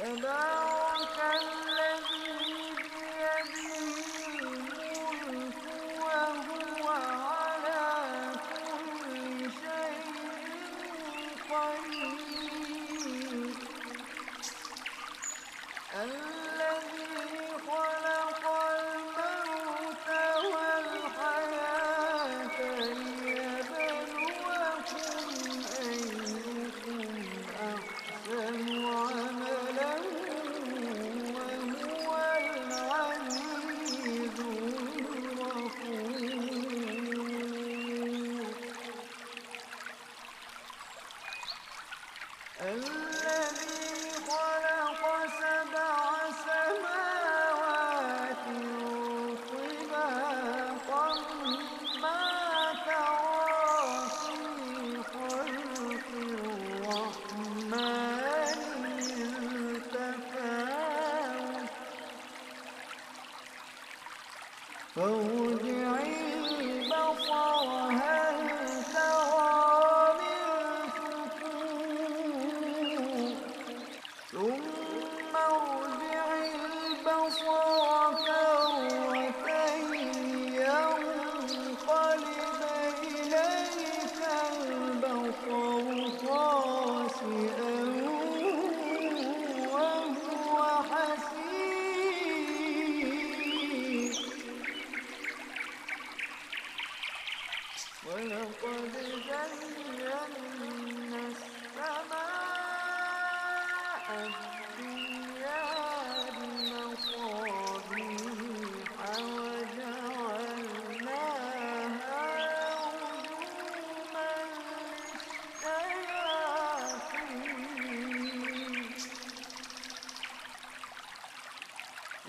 تبارك الذي بيده الملك وهو على كل شيء قدير الذي خلق الموت والحياة ليبلوكم أيكم أحسن عملا وهو العزيز الغفور الذي خلق سبع سماوات طباقا ما ترى في خلق الرحمن من تفاوت فارجع البصر هل ترى من فطور ثم ارجع البصر كرتين ينقلب إليك البصر خاسئا وهو حسير ولقد زينا السماء الدنيا بمصابيح وجعلناها رجوما للشياطين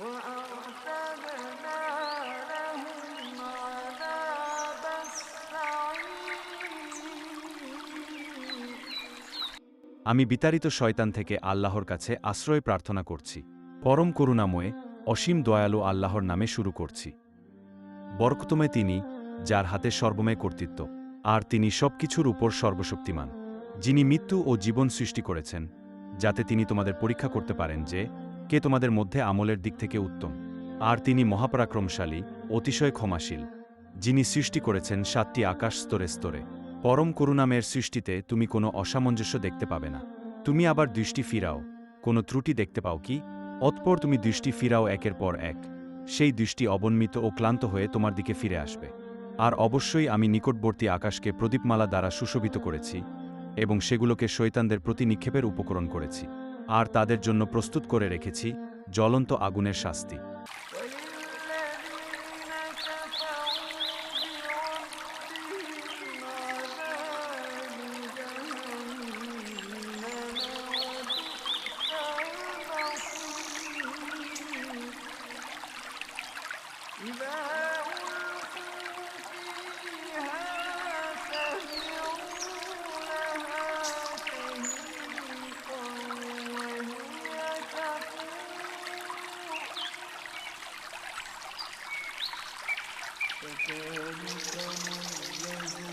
وأعتدنا لهم عذاب السعير আমি বিতাড়িত শয়তান থেকে আল্লাহর কাছে আশ্রয় প্রার্থনা করছি। পরম করুণাময় অসীম দয়ালু আল্লাহর নামে শুরু করছি। বরকতময় তিনি, যার হাতে সর্বময় কর্তৃত্ব, আর তিনি সবকিছুর উপর সর্বশক্তিমান, যিনি মৃত্যু ও জীবন সৃষ্টি করেছেন, যাতে তিনি তোমাদের পরীক্ষা করতে পারেন যে কে তোমাদের মধ্যে আমলের দিক থেকে উত্তম। আর তিনি মহাপরাক্রমশালী, অতিশয় ক্ষমাশীল, যিনি সৃষ্টি করেছেন 7টি আকাশ স্তরে স্তরে। পরম করুণাময়ের সৃষ্টিতে তুমি কোনো অসামঞ্জস্য দেখতে পাবে না। তুমি আবার দৃষ্টি ফিরাও, কোনো ত্রুটি দেখতে পাও কি? অতঃপর তুমি দৃষ্টি ফিরাও একের পর এক, সেই দৃষ্টি অবনমিত ও ক্লান্ত হয়ে তোমার দিকে ফিরে আসবে। আর অবশ্যই আমি নিকটবর্তী আকাশকে প্রদীপমালা দ্বারা সুশোভিত করেছি এবং সেগুলোকে শয়তানদের প্রতি নিক্ষেপের উপকরণ করেছি, আর তাদের জন্য প্রস্তুত করে রেখেছি জ্বলন্ত আগুনের শাস্তি। وللذين كفروا بربهم عذاب جهنم وبئس المصير إذا ألقوا فيها سمعوا لها شهيقا وهي تفور فكذلك نجزي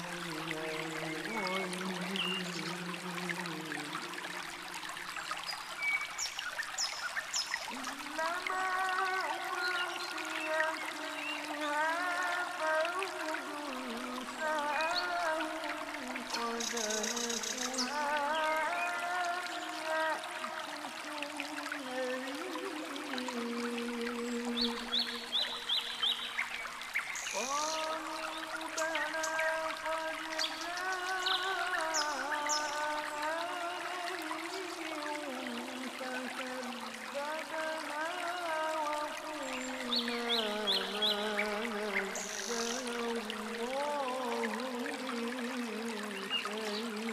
الظالمين كلما ألقي فيها فوج سألهم خزنتها ألم يأتكم نذير قالوا بلى قد جاءنا نذير فكذبنا وقلنا ما نزل الله من شيء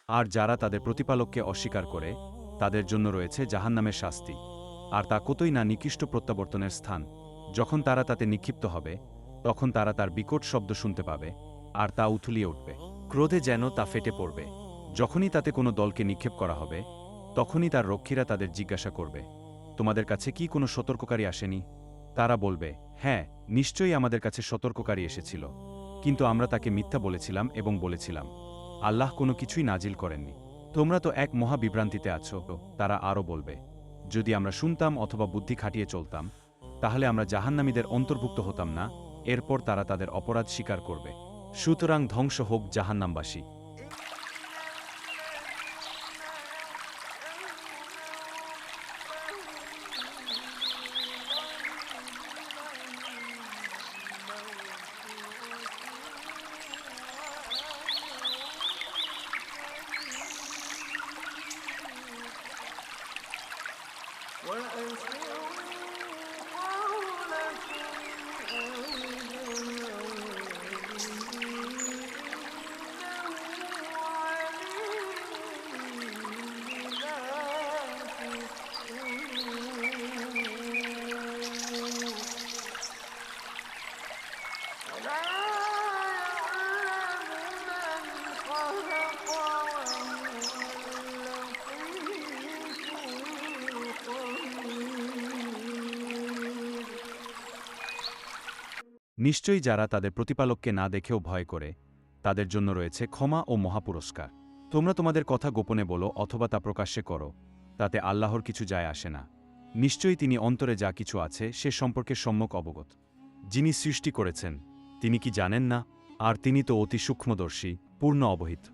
আর যারা তাদের প্রতিপালককে অস্বীকার করে তাদের জন্য রয়েছে জাহান্নামের শাস্তি, আর তা কতই না নিকৃষ্ট প্রত্যাবর্তনের স্থান। যখন তারা তাতে নিক্ষিপ্ত হবে তখন তারা তার বিকট শব্দ শুনতে পাবে, আর তা উথলিয়ে উঠবে, ক্রোধে যেন তা ফেটে পড়বে। যখনই তাতে কোনো দলকে নিক্ষেপ করা হবে তখনই তার রক্ষীরা তাদের জিজ্ঞাসা করবে, তোমাদের কাছে কি কোনো সতর্ককারী আসেনি? তারা বলবে, হ্যাঁ, নিশ্চয়ই আমাদের কাছে সতর্ককারী এসেছিল, কিন্তু আমরা তাকে মিথ্যা বলেছিলাম এবং বলেছিলাম, আল্লাহ কোনো কিছুই নাজিল করেননি। তোমরা তো এক মহা বিভ্রান্তিতে আছো। তারা আরও বলবে, যদি আমরা শুনতাম অথবা বুদ্ধি খাটিয়ে চলতাম তাহলে আমরা জাহান্নামীদের অন্তর্ভুক্ত হতাম না। এরপর তারা তাদের অপরাধ স্বীকার করবে। সুতরাং ধ্বংস হোক জাহান্নামবাসী। নিশ্চয়ই যারা তাদের প্রতিপালককে না দেখেও ভয় করে তাদের জন্য রয়েছে ক্ষমা ও মহাপুরস্কার। তোমরা তোমাদের কথা গোপনে বলো অথবা তা প্রকাশ্যে করো, তাতে আল্লাহর কিছু যায় আসে না। নিশ্চয়ই তিনি অন্তরে যা কিছু আছে সে সম্পর্কে সম্যক অবগত। যিনি সৃষ্টি করেছেন তিনি কি জানেন না? আর তিনি তো অতি সূক্ষ্মদর্শী, পূর্ণ অবহিত।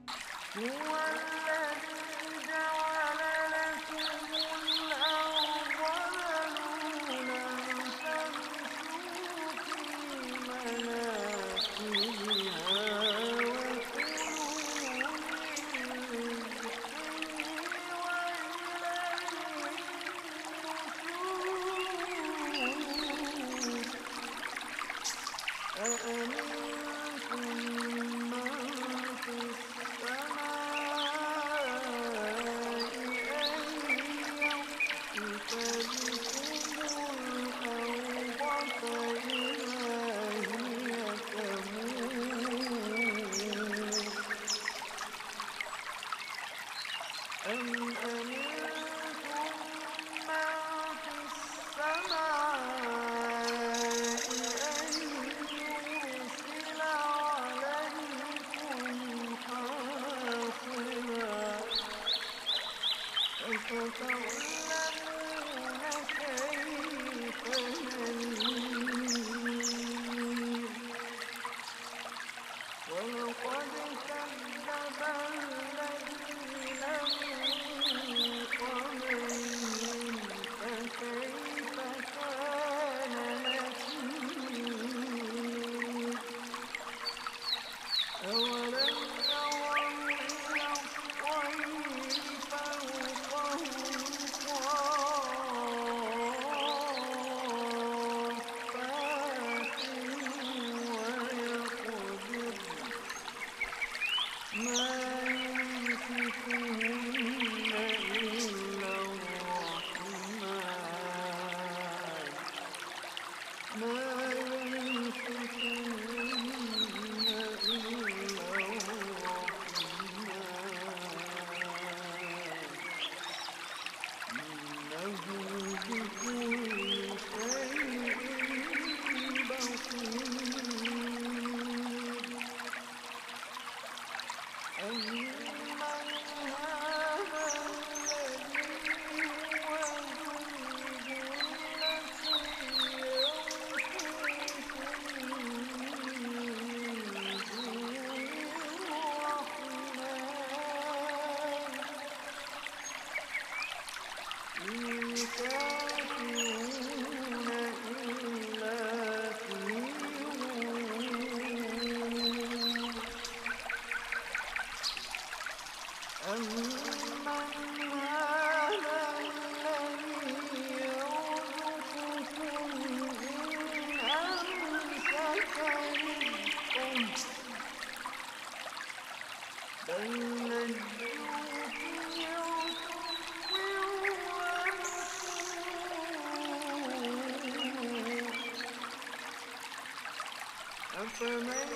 بل لجوا في عتو ونفور أفمن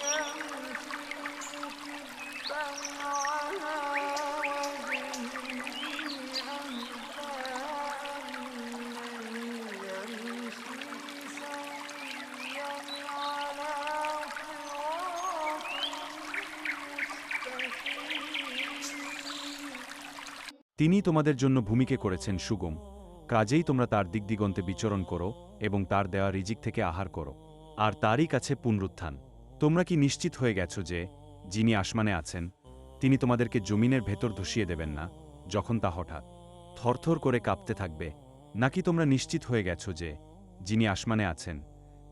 يمشي مكبا على وجهه أهدى أمن يمشي سويا على صراط مستقيم তিনি তোমাদের জন্য ভূমিকে করেছেন সুগম, কাজেই তোমরা তার দিগদিগন্তে বিচরণ করো এবং তার দেওয়া রিজিক থেকে আহার করো, আর তারই কাছে পুনরুত্থান। তোমরা কি নিশ্চিত হয়ে গেছ যে যিনি আসমানে আছেন তিনি তোমাদেরকে জমিনের ভেতর ধসিয়ে দেবেন না যখন তা হঠাৎ থরথর করে কাঁপতে থাকবে? নাকি তোমরা নিশ্চিত হয়ে গেছ যে যিনি আসমানে আছেন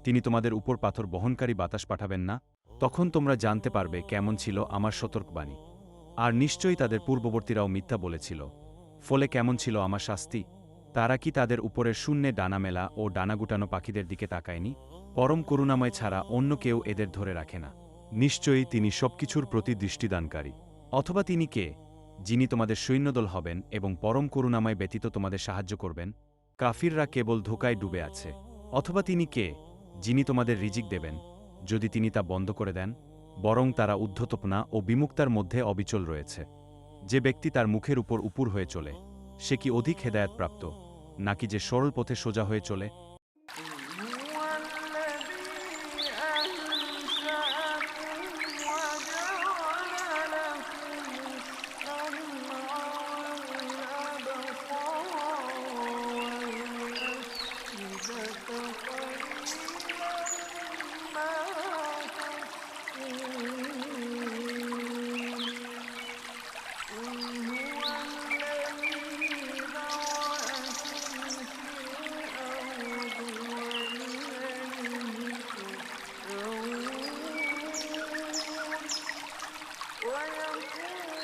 তিনি তোমাদের উপর পাথর বহনকারী বাতাস পাঠাবেন না? তখন তোমরা জানতে পারবে কেমন ছিল আমার সতর্কবাণী। আর নিশ্চয়ই তাদের পূর্ববর্তীরাও মিথ্যা বলেছিল, ফলে কেমন ছিল আমার শাস্তি? তারা কি তাদের উপরের শূন্যে ডানা মেলা ও ডানা গুটানো পাখিদের দিকে তাকায়নি? পরম করুণাময় ছাড়া অন্য কেউ এদের ধরে রাখে না। নিশ্চয়ই তিনি সবকিছুর প্রতি দৃষ্টিদানকারী। অথবা তিনি কে, যিনি তোমাদের সৈন্যদল হবেন এবং পরম করুণাময় ব্যতীত তোমাদের সাহায্য করবেন? কাফিররা কেবল ধোঁকায় ডুবে আছে। অথবা তিনি কে, যিনি তোমাদের রিজিক দেবেন যদি তিনি তা বন্ধ করে দেন? বরং তারা উদ্ধতপনা ও বিমুক্তার মধ্যে অবিচল রয়েছে। যে ব্যক্তি তার মুখের উপর উপুর হয়ে চলে সে কি অধিক হেদায়েতপ্রাপ্ত, নাকি যে সরল পথে সোজা হয়ে চলে? هو الذي أنشأكم وجعل لكم السمع والأبصار والأفئدة قليلا ما تشكرون قل هو الذي ذرأكم في الأرض وإليه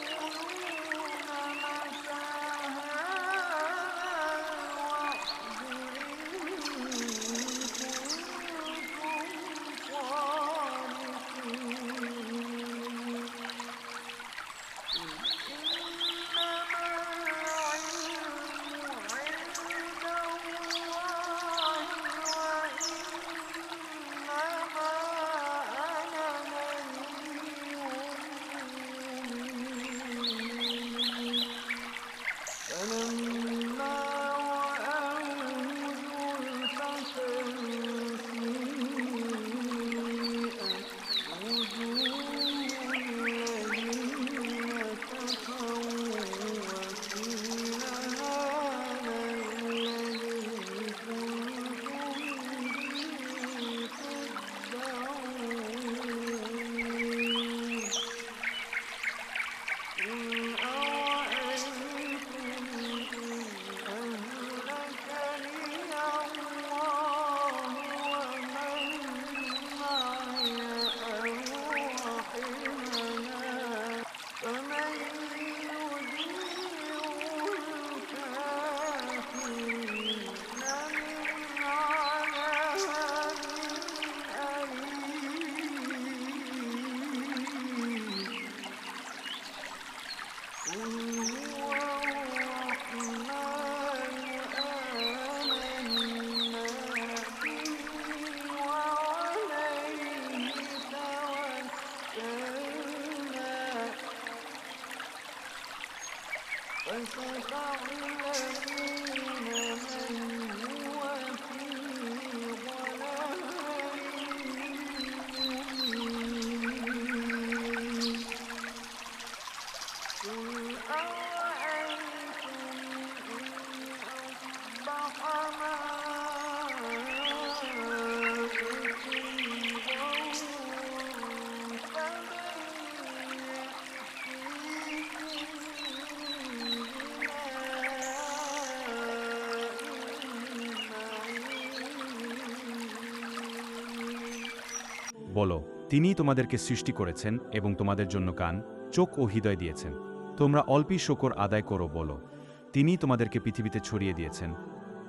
تحشرون ويقولون متى هذا الوعد إن كنتم فلما رأوه زلفة سيئت وجوه الذين كفروا وقيل هذا الذي كنتم به تدعون قل أرأيتم إن أهلكني الله ومن معي أو رحمنا فمن يجير الكافرين من عذاب أليم قل هو الرحمن آمنا به وعليه توكلنا فستعلمون من هو في ضلال مبين قل أرأيتم إن أصبح ماؤكم غورا فمن বলো, তিনিই তোমাদেরকে সৃষ্টি করেছেন এবং তোমাদের জন্য কান, চোখ ও হৃদয় দিয়েছেন। তোমরা অল্পই শকর আদায় করো। বলো, তিনিই তোমাদেরকে পৃথিবীতে ছড়িয়ে দিয়েছেন,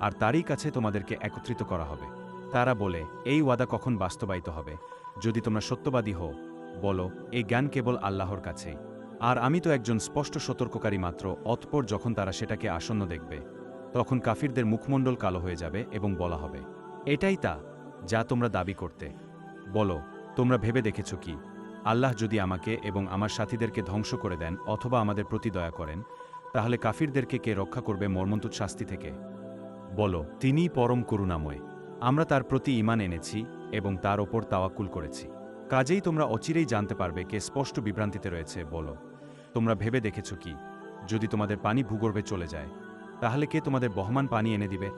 আর তারই কাছে তোমাদেরকে একত্রিত করা হবে। তারা বলে, এই ওয়াদা কখন বাস্তবায়িত হবে? যদি তোমরা সত্যবাদী হও, বলো, এই জ্ঞান কেবল আল্লাহর কাছেই। আর আমি তো একজন স্পষ্ট সতর্ককারী মাত্র। অতঃপর যখন তারা সেটাকে আসন্ন দেখবে, তখন কাফিরদের মুখমণ্ডল কালো হয়ে যাবে এবং বলা হবে, এটাই তা যা তোমরা দাবি করতে। বলো, তোমরা ভেবে দেখেছ কি, আল্লাহ যদি আমাকে এবং আমার সাথীদেরকে ধ্বংস করে দেন অথবা আমাদের প্রতি দয়া করেন, তাহলে কাফিরদেরকে কে রক্ষা করবে মর্মন্তুদ শাস্তি থেকে? বলো, তিনিই পরম করুণাময়। আমরা তার প্রতি ঈমান এনেছি এবং তার ওপর তাওয়াক্কুল করেছি। কাজেই তোমরা অচিরেই জানতে পারবে কে স্পষ্ট বিভ্রান্তিতে রয়েছে। বলো, তোমরা ভেবে দেখেছ কি, যদি তোমাদের পানি ভূগর্ভে চলে যায়, তাহলে কে তোমাদের বহমান পানি এনে দিবে?